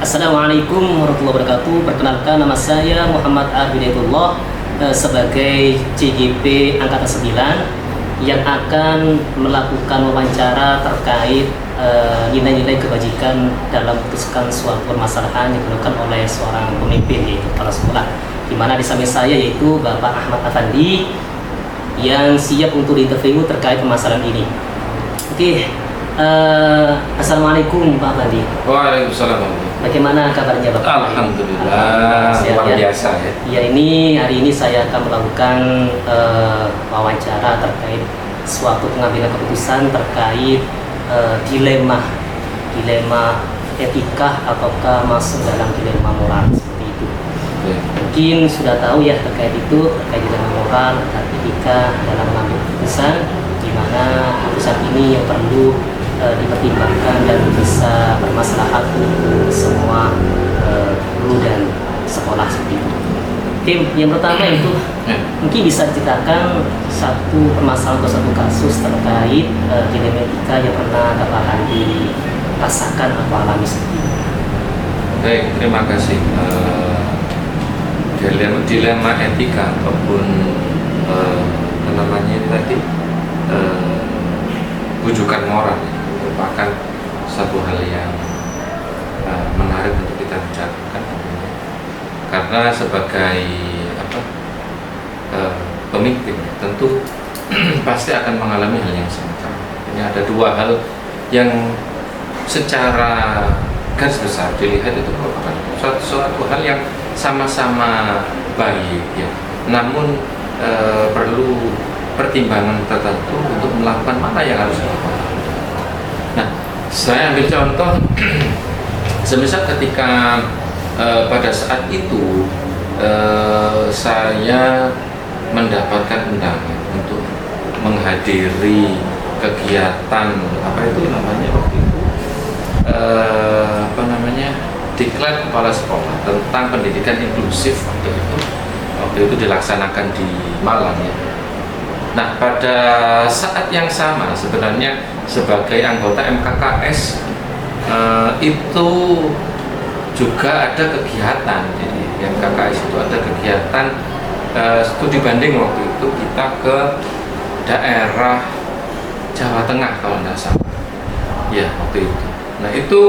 Assalamualaikum warahmatullahi wabarakatuh. Perkenalkan, nama saya Muhammad Abidayatullah sebagai CGP Angkatan 9 yang akan melakukan wawancara terkait nilai-nilai kebajikan dalam memutuskan suatu permasalahan yang dilakukan oleh seorang pemimpin, yaitu kepala sekolah. Di mana di samping saya yaitu Bapak Ahmad Afandi yang siap untuk diinterview terkait permasalahan ini. Oke, Assalamualaikum Pak Afandi. Waalaikumsalam. Bagaimana kabarnya Bapak? Alhamdulillah, luar biasa ya. Ya, hari ini saya akan melakukan wawancara terkait suatu pengambilan keputusan terkait dilema etika ataukah masuk dalam dilema moral seperti itu. Mungkin sudah tahu ya terkait dilema moral dan etika dalam mengambil keputusan, di mana keputusan ini yang perlu dipertimbangkan dan bisa bermaslahat untuk semua guru dan sekolah seperti itu. Tim yang pertama itu mungkin bisa diceritakan satu permasalahan atau satu kasus terkait dilema etika yang pernah Bapak Andi rasakan atau alami seperti itu. Baik, terima kasih. Dilema etika ataupun namanya tadi rujukan moral merupakan satu hal yang menarik untuk kita bicarakan, karena sebagai pemimpin tentu pasti akan mengalami hal yang semacam ini. Ada dua hal yang secara garis besar dilihat itu merupakan suatu hal yang sama-sama baik ya, namun perlu pertimbangan tertentu untuk melakukan mana yang harus dilakukan. Nah, saya ambil contoh semisal ketika pada saat itu saya mendapatkan undangan untuk menghadiri kegiatan diklat kepala sekolah tentang pendidikan inklusif waktu itu dilaksanakan di Malang ya. Nah, pada saat yang sama sebenarnya sebagai anggota MKKS itu juga ada kegiatan. Jadi MKKS itu ada kegiatan studi banding waktu itu kita ke daerah Jawa Tengah kalau tidak salah ya waktu itu. Nah, itu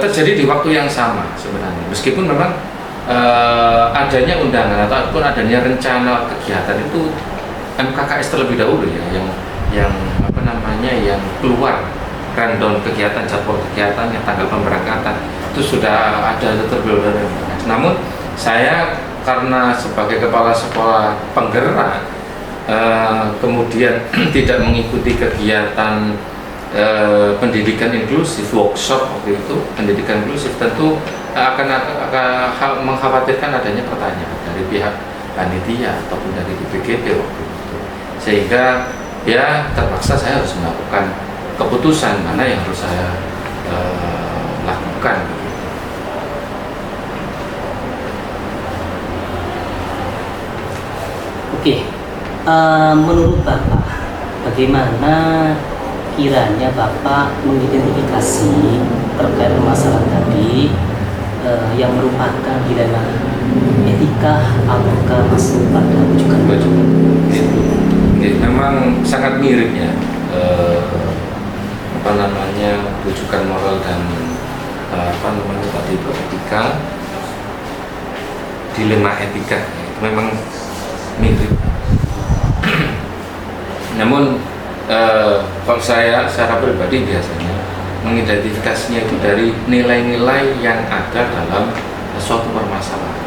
terjadi di waktu yang sama sebenarnya, meskipun memang adanya undangan ataupun adanya rencana kegiatan itu MKKS terlebih dahulu ya yang keluar rundown kegiatan, jadwal kegiatan, yang tanggal pemberangkatan itu sudah ada terlebih dahulu. Namun saya karena sebagai kepala sekolah penggerak kemudian tidak mengikuti kegiatan pendidikan inklusif, workshop waktu itu pendidikan inklusif, tentu akan mengkhawatirkan adanya pertanyaan dari pihak panitia ataupun dari BPGP waktu itu, sehingga ya terpaksa saya harus melakukan keputusan mana yang harus saya lakukan. Oke, menurut Bapak bagaimana kiranya Bapak mengidentifikasi terkait masalah tadi yang merupakan dilema etika ataukah masuk pada rujukan moral? Memang sangat mirip ya rujukan moral dan tadi itu etika, dilema etika itu memang mirip. Namun kalau saya secara pribadi biasanya mengidentifikasinya itu dari nilai-nilai yang ada dalam suatu permasalahan.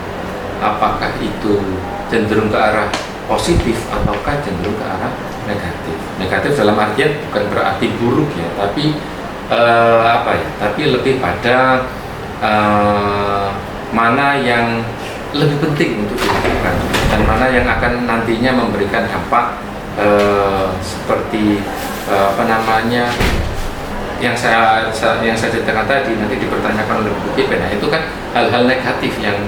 Apakah itu cenderung ke arah positif ataukah cenderung ke arah negatif. Negatif dalam artian bukan berarti buruk ya, tapi tapi lebih pada mana yang lebih penting untuk dilakukan dan mana yang akan nantinya memberikan dampak seperti yang saya ceritakan tadi, nanti dipertanyakan oleh BPGP. Nah, itu kan hal-hal negatif yang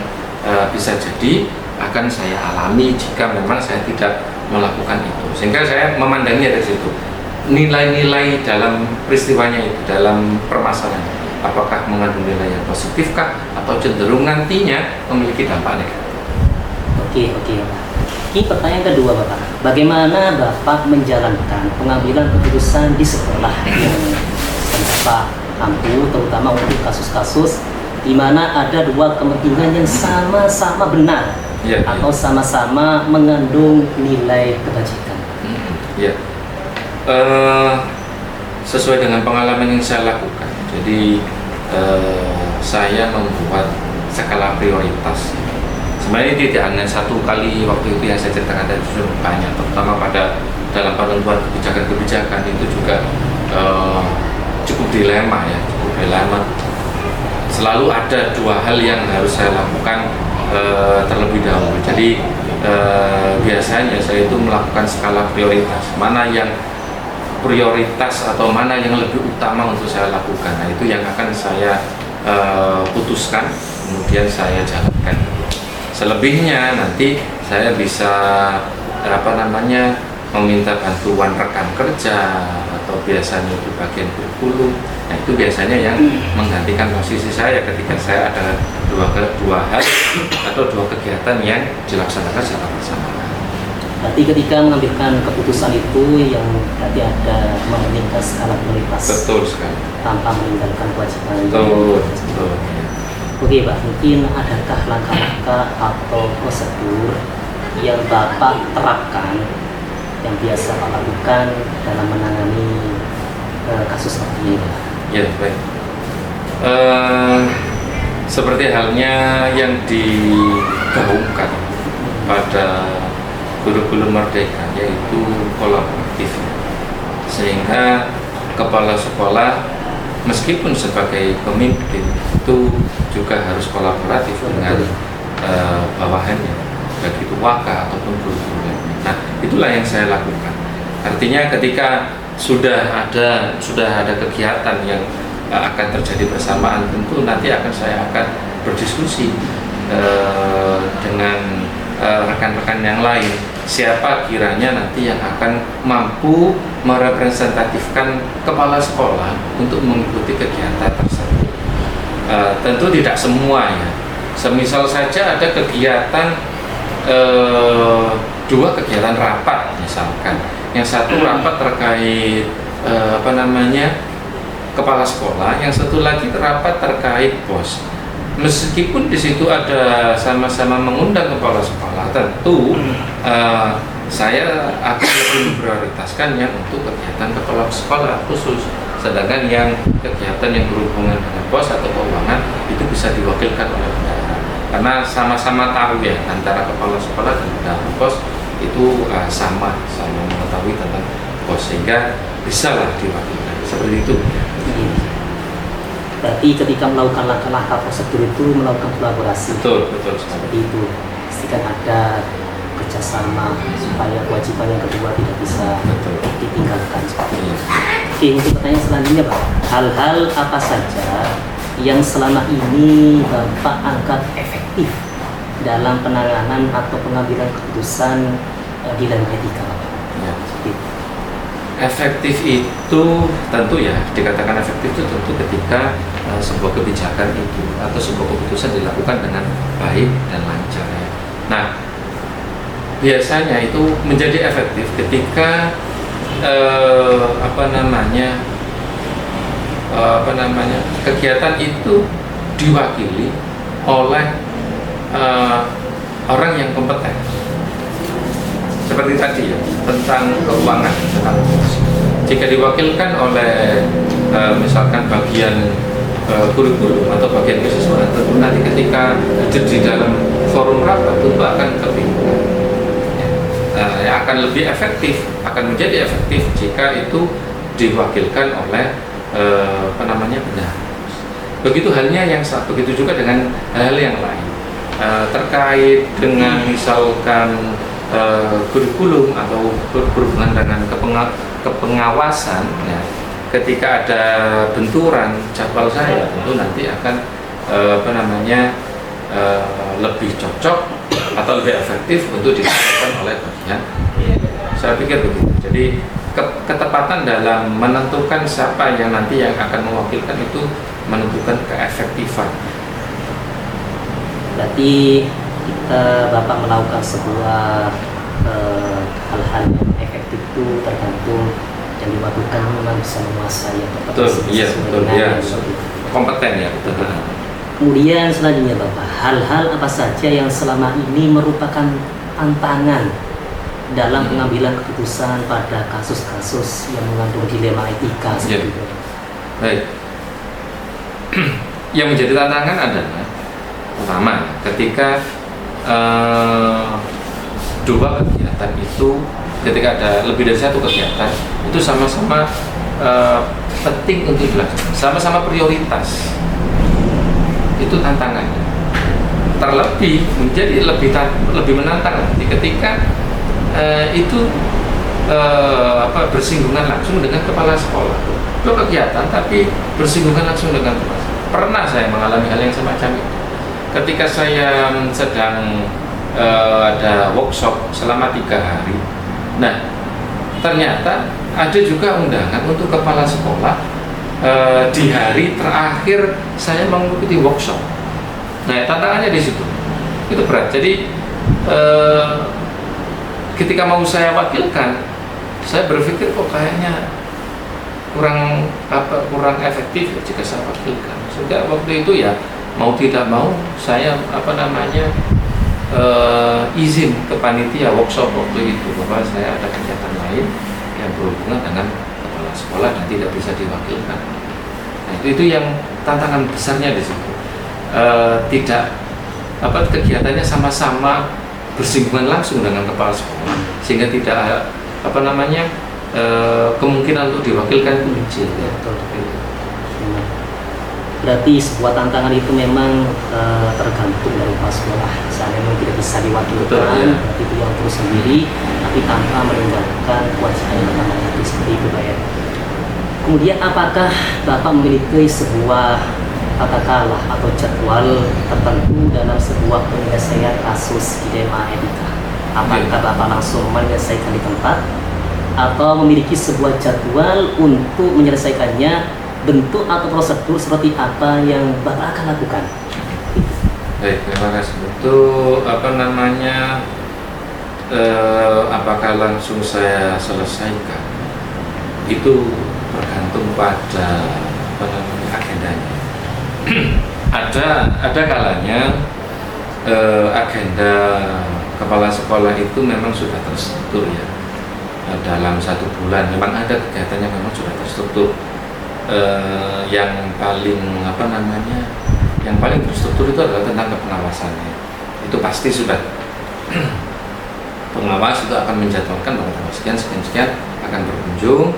bisa jadi akan saya alami jika memang saya tidak melakukan itu, sehingga saya memandangnya dari situ. Nilai-nilai dalam peristiwanya itu, dalam permasalahan apakah mengandung nilai yang positifkah atau cenderung nantinya memiliki dampak negatif. Oke, Pak. Ini pertanyaan kedua, Bapak. Bagaimana Bapak menjalankan pengambilan keputusan di sekolah yang Bapak ampu, terutama untuk kasus-kasus di mana ada dua kepentingan yang sama-sama benar atau sama-sama mengandung nilai kebajikan? Ya, sesuai dengan pengalaman yang saya lakukan. Jadi saya membuat skala prioritas. Sebenarnya tidak hanya satu kali waktu itu yang saya ceritakan tadi, sudah banyak, terutama pada dalam penentuan kebijakan-kebijakan itu juga cukup dilema. Selalu ada dua hal yang harus saya lakukan terlebih dahulu. Jadi biasanya saya itu melakukan skala prioritas, mana yang prioritas atau mana yang lebih utama untuk saya lakukan. Nah, itu yang akan saya putuskan, kemudian saya jalankan. Selebihnya nanti saya bisa meminta bantuan rekan kerja atau biasanya itu bagian kurikulum. Nah, itu biasanya yang menggantikan posisi saya ketika saya ada dua hal atau dua kegiatan yang dilaksanakan secara bersamaan. Berarti ketika mengambilkan keputusan itu yang berarti ada mementingkan skala prioritas. Betul sekali. Tanpa meninggalkan kewajiban. Betul. Oke, Pak, mungkin adakah langkah-langkah atau prosedur yang Bapak terapkan yang biasa Pak lakukan dalam menangani kasus seperti ini? Ya, baik. Seperti halnya yang digaungkan pada kurikulum Merdeka, yaitu kolaboratif, sehingga kepala sekolah meskipun sebagai pemimpin itu juga harus kolaboratif dengan bawahannya, baik itu waka ataupun guru-guru lainnya. Nah, itulah yang saya lakukan. Artinya ketika sudah ada kegiatan yang akan terjadi bersamaan, tentu nanti saya akan berdiskusi dengan rekan-rekan yang lain, siapa kiranya nanti yang akan mampu merepresentatifkan kepala sekolah untuk mengikuti kegiatan tersebut. Tentu tidak semua ya. Semisal saja ada kegiatan dua kegiatan rapat misalkan. Yang satu rapat terkait kepala sekolah, yang satu lagi rapat terkait BOS. Meskipun di situ ada sama-sama mengundang kepala sekolah, tentu saya akan lebih memprioritaskan yang untuk kegiatan kepala sekolah khusus. Sedangkan yang kegiatan yang berhubungan dengan BOS atau keuangan itu bisa diwakilkan oleh bendahara. Karena sama-sama tahu ya, antara kepala sekolah dan bendahara BOS itu sama mengetahui tentang BOS, sehingga bisalah diwakilkan seperti itu. Berarti ketika melakukan langkah-langkah prosedur itu melakukan kolaborasi. Betul seperti itu. Pastikan ada kerjasama supaya kewajiban yang kedua tidak bisa ditinggalkan. Oke, untuk pertanyaan selanjutnya, Pak, hal-hal apa saja yang selama ini Bapak anggap efektif dalam penanganan atau pengambilan keputusan di dalam etika, Pak? Ya. Efektif itu tentu ya, dikatakan efektif itu tentu ketika sebuah kebijakan itu atau sebuah keputusan dilakukan dengan baik dan lancar ya. Nah, biasanya itu menjadi efektif ketika kegiatan itu diwakili oleh orang yang kompeten. Seperti tadi ya, tentang keuangan, tentang BOS. Jika diwakilkan oleh misalkan bagian kurikulum atau bagian kesiswaan, tentu nanti ketika di dalam forum rapat tentu akan kebingungan. Yang akan lebih efektif, akan menjadi efektif jika itu diwakilkan oleh bendahara. Begitu halnya begitu juga dengan hal yang lain terkait dengan misalkan kurikulum atau berhubungan dengan kepengawasan ya. Ketika ada benturan jadwal saya, tentu nanti akan lebih cocok atau lebih efektif untuk dilakukan oleh bagian. Saya pikir begitu. Jadi ketepatan dalam menentukan siapa yang nanti yang akan mewakilkan itu menentukan keefektifan. Berarti Bapak melakukan sebuah hal-hal yang efektif itu tergantung yang diwakilkan memang bisa menguasai atau Betul, iya, betul, ya. Kompeten ya, betul. Kemudian selanjutnya Bapak, hal-hal apa saja yang selama ini merupakan tantangan dalam pengambilan keputusan pada kasus-kasus yang mengandung dilema etika seperti itu? Baik. Yang menjadi tantangan adalah pertama, ketika dua kegiatan itu, ketika ada lebih dari satu kegiatan itu sama-sama penting untuk dilakukan, sama-sama prioritas, itu tantangannya. Terlebih menjadi lebih menantang nanti ketika itu bersinggungan langsung dengan kepala sekolah. Itu kegiatan tapi bersinggungan langsung dengan kepala sekolah. Pernah saya mengalami hal yang semacam itu ketika saya sedang ada workshop selama 3 hari. Nah, ternyata ada juga undangan untuk kepala sekolah di hari terakhir saya mengikuti workshop. Nah, tantangannya di situ. Itu berat. Jadi ketika mau saya wakilkan, saya berpikir kok kayaknya kurang efektif ya jika saya wakilkan. Sehingga waktu itu ya mau tidak mau saya izin ke panitia workshop waktu itu bahwa saya ada kegiatan lain yang berhubungan dengan kepala sekolah dan tidak bisa diwakilkan. Nah, itu yang tantangan besarnya di situ. Kegiatannya sama-sama bersinggungan langsung dengan kepala sekolah sehingga tidak kemungkinan untuk diwakilkan itu kecil. Berarti sebuah tantangan itu memang tergantung dari kepala sekolah. Misalnya memang tidak bisa diwakilkan, berarti itu yang terus sendiri, tapi tanpa meninggalkan kewajiban pertama itu seperti itu Pak ya. Kemudian apakah Bapak memiliki sebuah katakanlah atau jadwal tertentu dalam sebuah penyelesaian kasus dilema etika? Apakah Bapak langsung menyelesaikan di tempat atau memiliki sebuah jadwal untuk menyelesaikannya, bentuk atau prosedur seperti apa yang Bapak akan lakukan? Baik, terima kasih. Untuk apakah langsung saya selesaikan itu tergantung pada agendanya. ada kalanya agenda kepala sekolah itu memang sudah terstruktur ya. Dalam 1 bulan memang ada kegiatan yang memang sudah terstruktur. Yang paling terstruktur itu adalah tentang pengawasannya. Itu pasti sudah pengawas itu akan menjadwalkan bahwa tanggal sekian akan berkunjung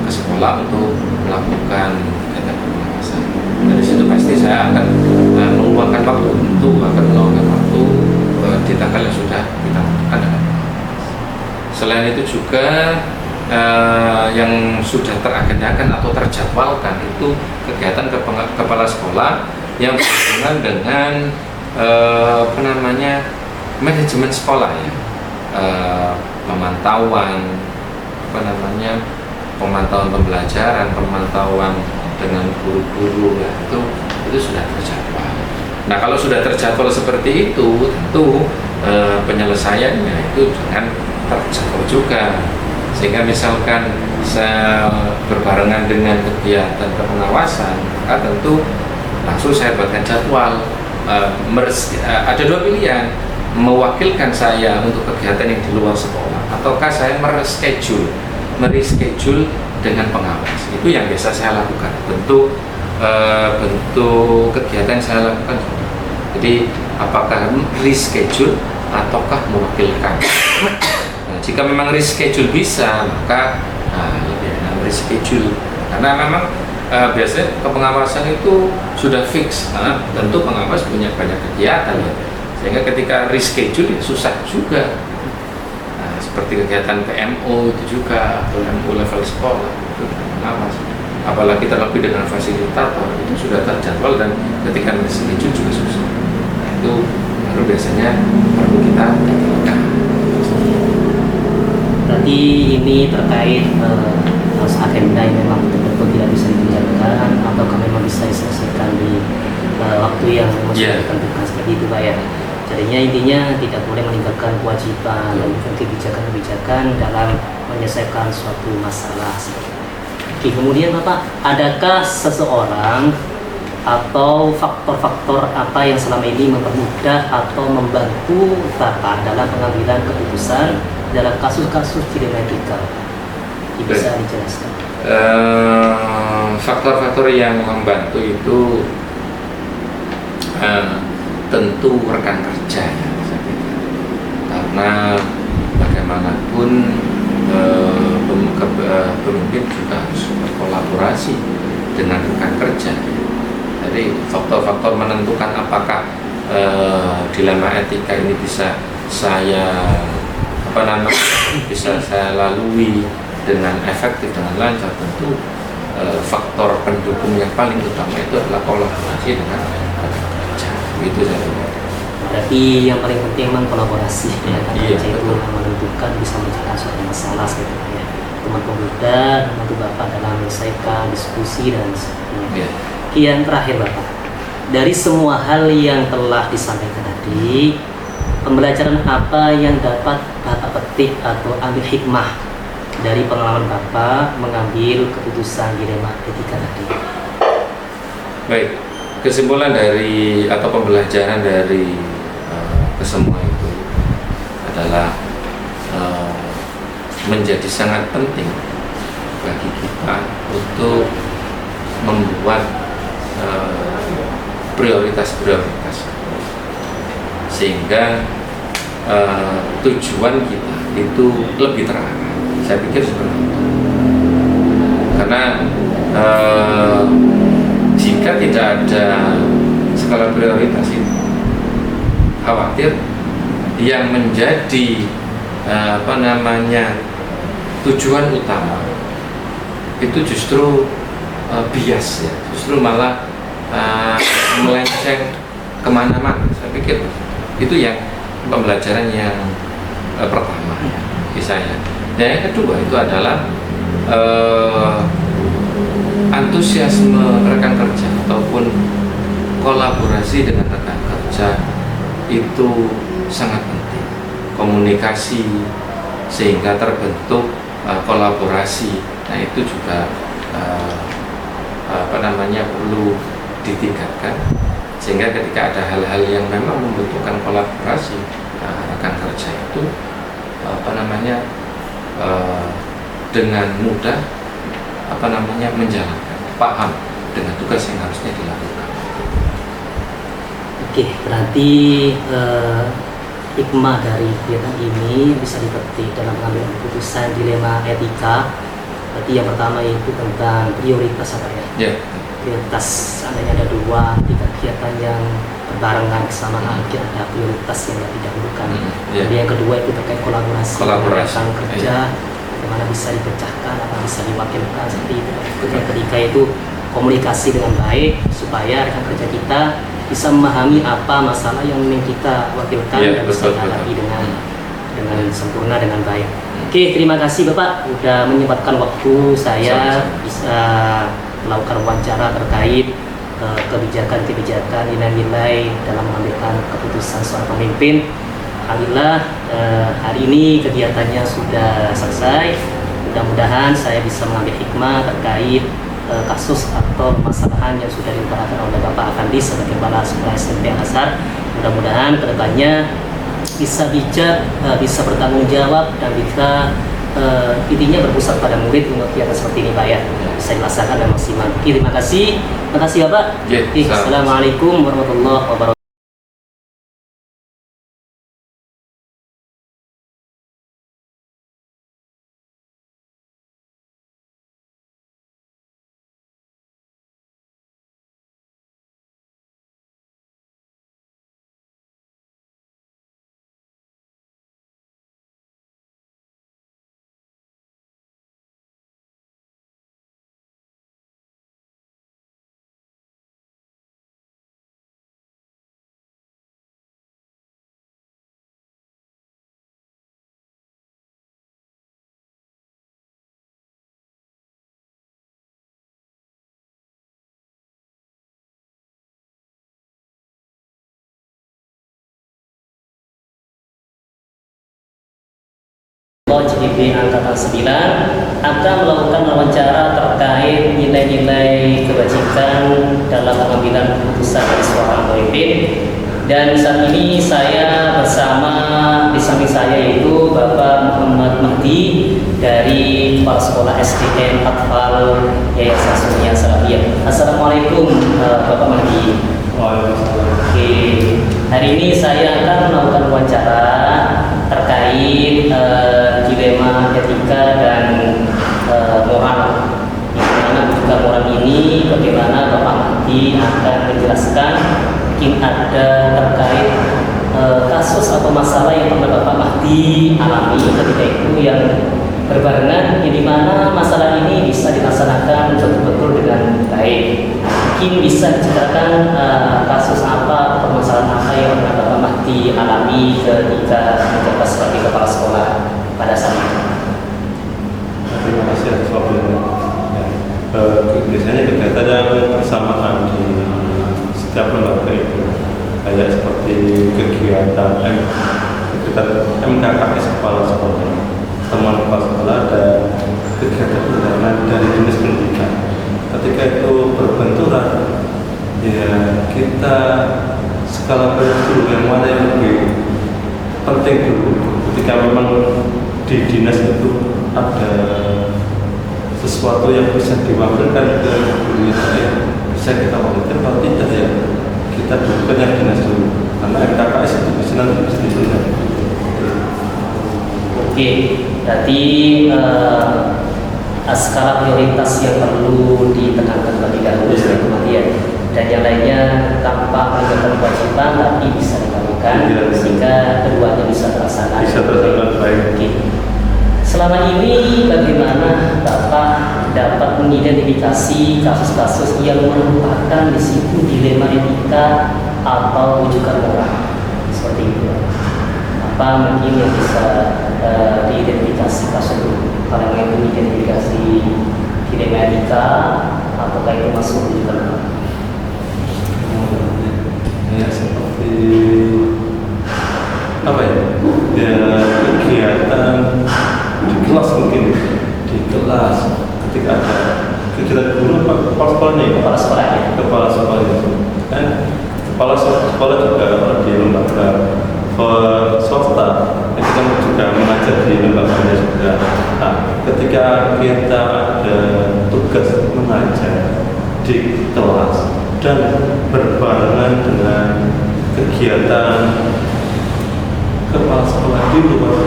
ke sekolah untuk melakukan kegiatan pengawasan. Dari situ pasti saya akan meluangkan waktu di tanggal yang sudah kita tentukan dengan pengawas. Selain itu juga yang sudah teragendakan atau terjadwalkan itu kegiatan kepala sekolah yang berhubungan dengan manajemen sekolah ya, pemantauan pembelajaran, pemantauan dengan guru-guru ya, itu sudah terjadwal. Nah, kalau sudah terjadwal seperti itu, tentu penyelesaiannya itu jangan terjadwal juga. Sehingga misalkan saya berbarengan dengan kegiatan kepengawasan, maka tentu langsung saya buatkan jadwal. Ada 2 pilihan, mewakilkan saya untuk kegiatan yang di luar sekolah, ataukah saya mereschedule dengan pengawas. Itu yang biasa saya lakukan. Bentuk kegiatan yang saya lakukan. Jadi apakah reschedule ataukah mewakilkan. Nah, jika memang reschedule bisa, maka lebih enak reschedule karena memang biasanya kepengawasan itu sudah fix. Tentu pengawas punya banyak kegiatan ya, sehingga ketika reschedule ya susah juga. Seperti kegiatan PMO itu juga, atau PMO level sekolah itu pengawas. Apalagi terlebih dengan fasilitator itu sudah terjadwal dan ketika reschedule juga susah. Nah, itu baru biasanya perlu kita lakukan. Berarti ini terkait agenda yang memang betul-betul tidak bisa ditinggalkan atau memang bisa diselesaikan di waktu yang memang sudah ditentukan seperti itu Pak ya. Jadinya intinya tidak boleh meninggalkan kewajiban dan kebijakan-kebijakan dalam menyelesaikan suatu masalah. Oke, kemudian Bapak, adakah seseorang atau faktor-faktor apa yang selama ini mempermudah atau membantu Bapak dalam pengambilan keputusan dalam kasus-kasus dilema etika? Bisa dijelaskan? Faktor-faktor yang membantu itu tentu rekan kerja ya, saya pikir. Karena bagaimanapun pemimpin juga harus berkolaborasi dengan rekan kerja. Jadi faktor-faktor menentukan apakah dilema etika ini bisa saya bisa saya lalui dengan efektif, dengan lancar, tentu faktor pendukung yang paling utama itu adalah kolaborasi dengan rekan kerja. Begitu saya. Berarti yang paling penting memang kolaborasi rekan kerja itu menentukan bisa menciptakan suatu masalah gitu ya. Teman pemuda, membantu Bapak dalam menyelesaikan diskusi dan sebagainya. Yang terakhir Bapak, dari semua hal yang telah disampaikan tadi, pembelajaran apa yang dapat Bapak petik atau ambil hikmah dari pengalaman Bapak mengambil keputusan dilema etika tadi? Baik, kesimpulan dari atau pembelajaran dari kesemua itu adalah menjadi sangat penting bagi kita untuk membuat prioritas-prioritas sehingga tujuan kita itu lebih terarah. Saya pikir seperti itu. Karena jika tidak ada skala prioritas itu, khawatir yang menjadi tujuan utama itu justru bias ya, justru malah melenceng kemana-mana. Saya pikir itu yang pembelajaran yang pertama ya, bagi saya. Dan yang kedua itu adalah antusiasme rekan kerja ataupun kolaborasi dengan rekan kerja itu sangat penting. Komunikasi sehingga terbentuk kolaborasi. Nah itu juga perlu ditingkatkan sehingga ketika ada hal-hal yang memang membutuhkan kolaborasi rekan kerja itu dengan mudah menjalankan, paham dengan tugas yang harusnya dilakukan. Oke, berarti hikmah dari kegiatan ini bisa dipetik dalam mengambil keputusan dilema etika. Berarti yang pertama itu tentang prioritas apa ya? Yeah. Prioritas seandainya ada dua, tiga kegiatan yang berbarengan kesamaan, ada prioritas yang lebih didahulukan. Jadi yang kedua itu terkait kolaborasi rekan kerja, bagaimana bisa dipecahkan, apa bisa diwakilkan seperti itu. Yang ketiga itu komunikasi dengan baik supaya rekan kerja kita bisa memahami apa masalah yang ingin kita wakilkan dan bisa dihadapi dengan sempurna dengan baik. Oke, terima kasih Bapak sudah menyempatkan waktu saya bisa melakukan wawancara terkait kebijakan-kebijakan nilai-nilai dalam mengambilkan keputusan seorang pemimpin. Alhamdulillah hari ini kegiatannya sudah selesai. Mudah-mudahan saya bisa mengambil hikmah terkait kasus atau permasalahan yang sudah diutarakan oleh Bapak Afandi sebagai kepala sekolah SMP Al-Azhar. Mudah-mudahan kedepannya bisa bijak, bisa bertanggung jawab dan bisa intinya berpusat pada murid untuk kegiatan seperti ini Pak ya. Bisa dilaksanakan dan maksimal. Terima kasih Bapak. Assalamualaikum warahmatullahi wabarakatuh. JDP Angkatan 9 akan melakukan wawancara terkait nilai-nilai kebajikan dalam pengambilan keputusan dari seorang pemimpin. Dan saat ini saya bersama di samping saya yaitu Bapak Muhammad Mahdi dari Kepala Sekolah SDN Atfal Yayasan Sunia Salafiyah. Assalamualaikum Bapak Mahdi. Waalaikumsalam. Oke, hari ini saya akan melakukan wawancara terkait dilema etika dan moral. Bagaimana etika moral ini, bagaimana Bapak Mahdi akan menjelaskan mungkin ada terkait kasus atau masalah yang pernah Bapak Mahdi alami ketika itu yang berbarengan, yang dimana masalah ini bisa dilaksanakan betul-betul dengan baik. Mungkin bisa diceritakan kasus apa atau permasalahan apa yang pernah Bapak Mahdi alami ketika menjabat sebagai kepala sekolah pada saat itu. Terima kasih atas waktunya. Biasanya kegiatan yang bersamaan di setiap lembaga itu kayak seperti kegiatan MKKS kepala sekolah, teman kepala sekolah, dan kegiatan undangan dari dinas pendidikan. Ketika itu berbenturan, ya kita skala dulu yang mana yang lebih penting dulu. Ketika memang di dinas itu ada sesuatu yang bisa diwakilkan ke dunia saya, bisa kita wakilkan. Kalau tidak ya kita dudukan yang dinas dulu, karena MKKS itu bisa nanti bisa ditunda. Oke, berarti skala prioritas yang perlu ditekankan terlebih dahulu setelah kematian, dan yang lainnya tanpa meninggalkan kewajiban tapi bisa dilakukan sehingga keduanya bisa terlaksana. Bisa terlaksana baik. Oke. Selama ini bagaimana Bapak dapat mengidentifikasi kasus-kasus yang merupakan di situ dilema etika atau rujukan moral seperti itu? Apa mungkin yang bisa diidentifikasi kasus itu? Kalau yang itu identifikasi dilema etika, apakah itu masuk rujukan moral? Ya seperti apa ya? Ya kegiatan di kelas, mungkin di kelas ketika ada kegiatan guru kepala sekolahnya ya? Kepala sekolah ya? Kepala sekolah itu kan kepala sekolah juga di lembaga swasta itu kan juga mengajar di lembaganya juga. Nah, ketika kita ada tugas mengajar di kelas dan berbarengan dengan kegiatan kepala sekolah di luar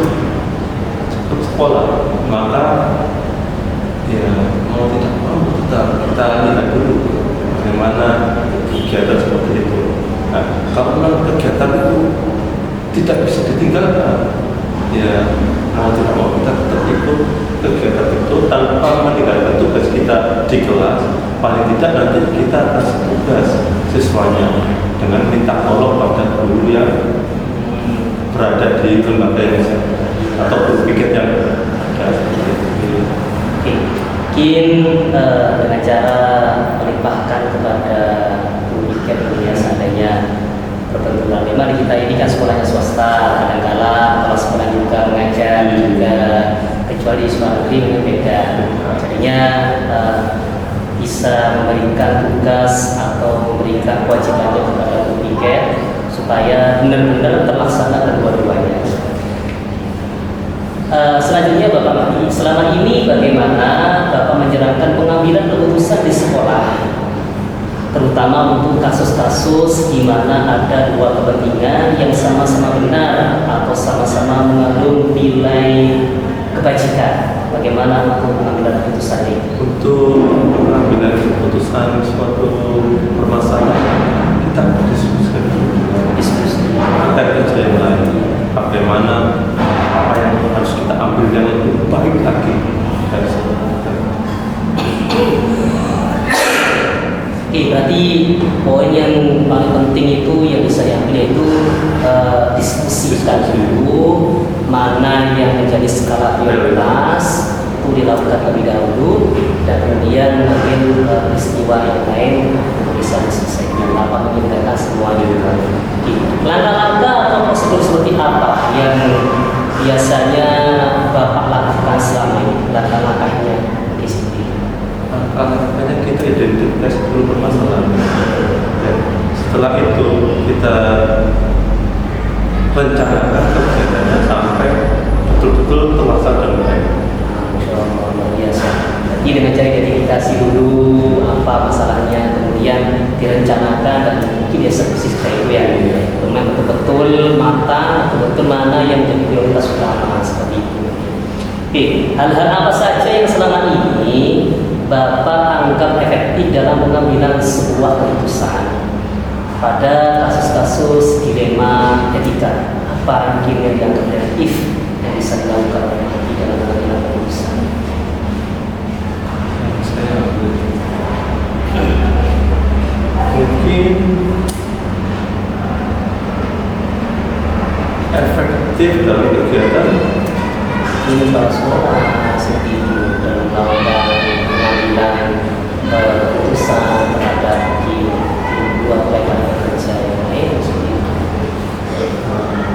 sekolah, maka ya mau tidak mau kita lihat dulu bagaimana kegiatan seperti itu. Nah, kalau memang kegiatan itu tidak bisa ditinggalkan, ya mau tidak mau kita tetap ikut kegiatan itu tanpa meninggalkan tugas kita di kelas. Paling tidak nanti kita kasih tugas siswanya dengan minta tolong pada guru yang berada di lembaga yang sama atau guru piket yang ada seperti itu. Oke, mungkin dengan cara melimpahkan kepada guru piket yang seandainya perbenturan. Memang di kita ini kan sekolahnya swasta, kadang-kala kalau sekolah juga mengajar juga, kecuali di sekolah negeri memang beda. Jadinya bisa memberikan tugas atau memberikan kewajibannya kepada guru piket supaya benar-benar terlaksana kedua-duanya. Selanjutnya Bapak Mahdi, selama ini bagaimana Bapak menjalankan pengambilan keputusan di sekolah, terutama untuk kasus-kasus di mana ada dua kepentingan yang sama-sama benar atau sama-sama mengandung nilai kebajikan? Bagaimana untuk pengambilan keputusan ini? Untuk pengambilan keputusan suatu permasalahan kita diskusikan dulu. Kita kerja yang lain, bagaimana apa yang harus kita ambil yang lebih baik lagi dari sebelumnya. Oke, berarti poin yang paling penting itu yang bisa diambil yaitu diskusikan dulu mana yang menjadi skala prioritas itu dilakukan terlebih dahulu, dan kemudian mungkin peristiwa yang lain bisa diselesaikan tanpa menyebabkan semuanya. Langkah-langkah atau prosedur seperti apa yang biasanya Bapak setelah itu kita rencanakan kegiatannya sampai betul-betul terlaksana dengan baik. Luar biasa. Jadi dengan cara identifikasi dulu apa masalahnya, kemudian direncanakan dan mungkin dieksekusi seperti itu ya. Memang betul-betul matang, betul-betul mana yang menjadi prioritas utama seperti itu. Oke, hal-hal apa saja yang selama ini Bapak anggap efektif dalam pengambilan sebuah keputusan pada kasus-kasus dilema etika? Apa mungkin yang dianggap efektif yang bisa dilakukan oleh Bapak dalam pengambilan keputusan? Mungkin efektif dalam kegiatan Ini para sekolah seperti itu dalam melakukan pengambilan keputusan terhadap dua rekan kerja yang lain seperti itu.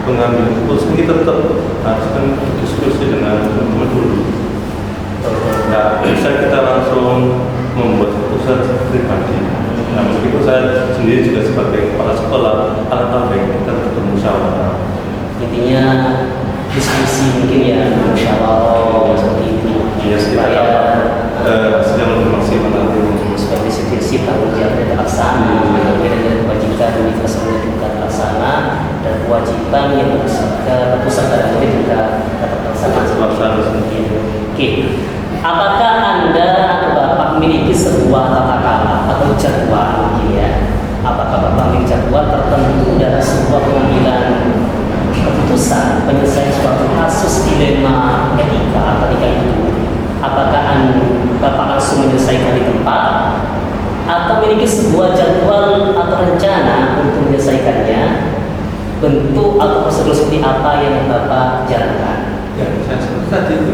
pengambil keputusan kita tetap harus kan diskusi dengan teman-teman dulu. Nah, bisa kita langsung membuat keputusan pribadi. Nah, meskipun saya sendiri juga sebagai kepala sekolah, alangkah baik kita tetap musyawarah. Intinya diskusi mungkin ya, musyawarah seperti itu Iya, supaya sedang lebih maksimal. supaya prinsip tanggung jawabnya terlaksana, dan kewajiban universitas juga terlaksana, dan kewajiban yang berpusat pada murid juga terlaksana. Oke, apakah Anda atau Bapak memiliki sebuah tata cara atau jadwal mungkin ya? Apakah Bapak memiliki jadwal tertentu dalam sebuah pengambilan keputusan penyelesaian suatu kasus dilema etika ketika itu? Apakah Bapak langsung menyelesaikan di tempat atau memiliki sebuah jadwal atau rencana untuk menyelesaikannya? Bentuk atau prosedur seperti apa yang Bapak jalankan? Ya, saya seperti tadi itu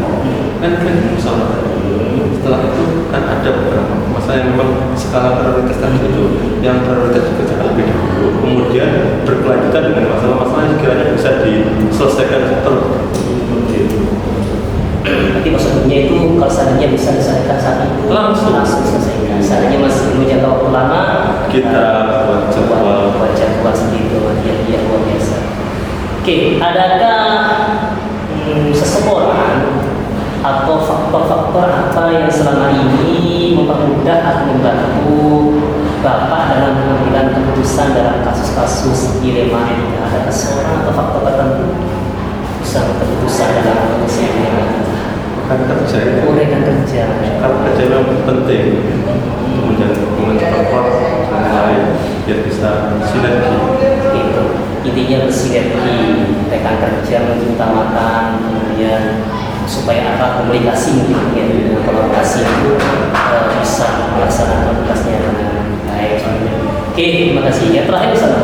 kan musyawarah dulu. Setelah itu kan ada beberapa masalah yang memang skala prioritas tadi itu yang prioritas dikerjakan lebih dahulu, kemudian berkelanjutan dengan masalah-masalah yang sekiranya bisa diselesaikan terus. Berarti prosedurnya itu kalau seandainya bisa diselesaikan saat itu Langsung diselesaikan. Seandainya masih perlu jangka waktu lama, kita buat jadwal seperti itu. Ya, luar biasa. Oke, adakah seseorang atau faktor-faktor apa yang selama ini mempermudah atau membantu Bapak dalam mengambil keputusan dalam kasus-kasus dilema etika? Ada seseorang atau faktor tertentu bisa keputusan dalam keputusan dilema etika? rekan kerja itu Rekan kerja. rekan kerja memang penting untuk menjaga hubungan terkuat dengan lain biar bisa sinergi. Itu intinya bersinergi, rekan kerja mengutamakan, kemudian supaya apa komunikasi mungkin ya, dengan kolaborasi itu bisa melaksanakan tugasnya dengan baik. Oke, terima kasih. Yang terakhir Ustaz,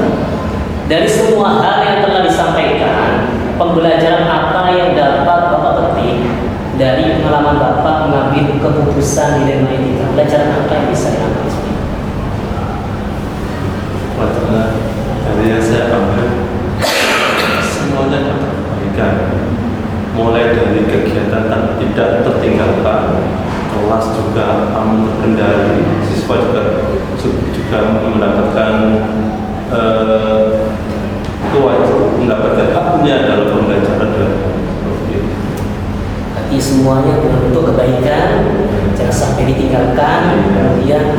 dari semua hal yang telah disampaikan, pembelajaran apa yang dapat Bapak petik dari pengalaman Bapak mengambil keputusan dilema etika? Pelajaran apa yang bisa diambil? Pelajaran dari yang saya ambil semuanya dapat kebaikan, mulai dari kegiatan tidak tertinggalkan, kelas juga aman terkendali, siswa juga mendapatkan kewajiban, mendapatkan haknya dalam pembelajaran dan Berarti semuanya bentuk kebaikan, jangan sampai ditinggalkan, kemudian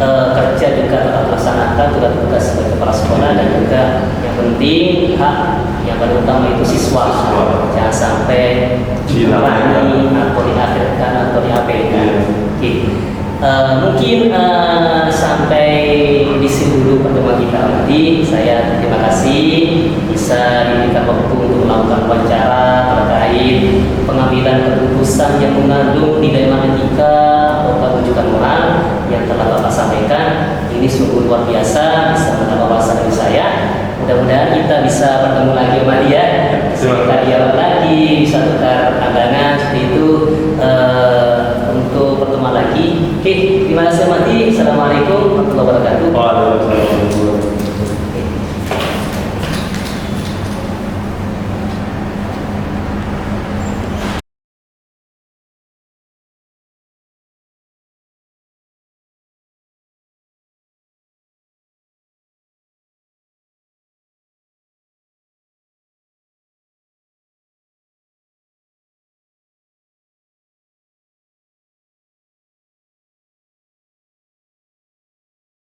kerja juga tetap melaksanakan tugas sebagai kepala sekolah, dan juga yang penting hak yang paling utama itu siswa. Jangan sampai dilupakan atau diakhirkan atau diabaikan. Oke. Mungkin sampai di sini dulu pertemuan kita nanti. Saya terima kasih bisa diberikan waktu untuk melakukan wawancara terkait pengambilan keputusan yang mengandung dilema etika atau rujukan moral yang telah Bapak sampaikan. Ini sungguh luar biasa, bisa menambah wawasan dari saya. Mudah-mudahan kita bisa bertemu lagi kembali ya. Kita dialog lagi, bisa tukar pandangan seperti itu untuk pertemuan lagi. Oke, terima kasih Mati. Assalamualaikum warahmatullahi wabarakatuh.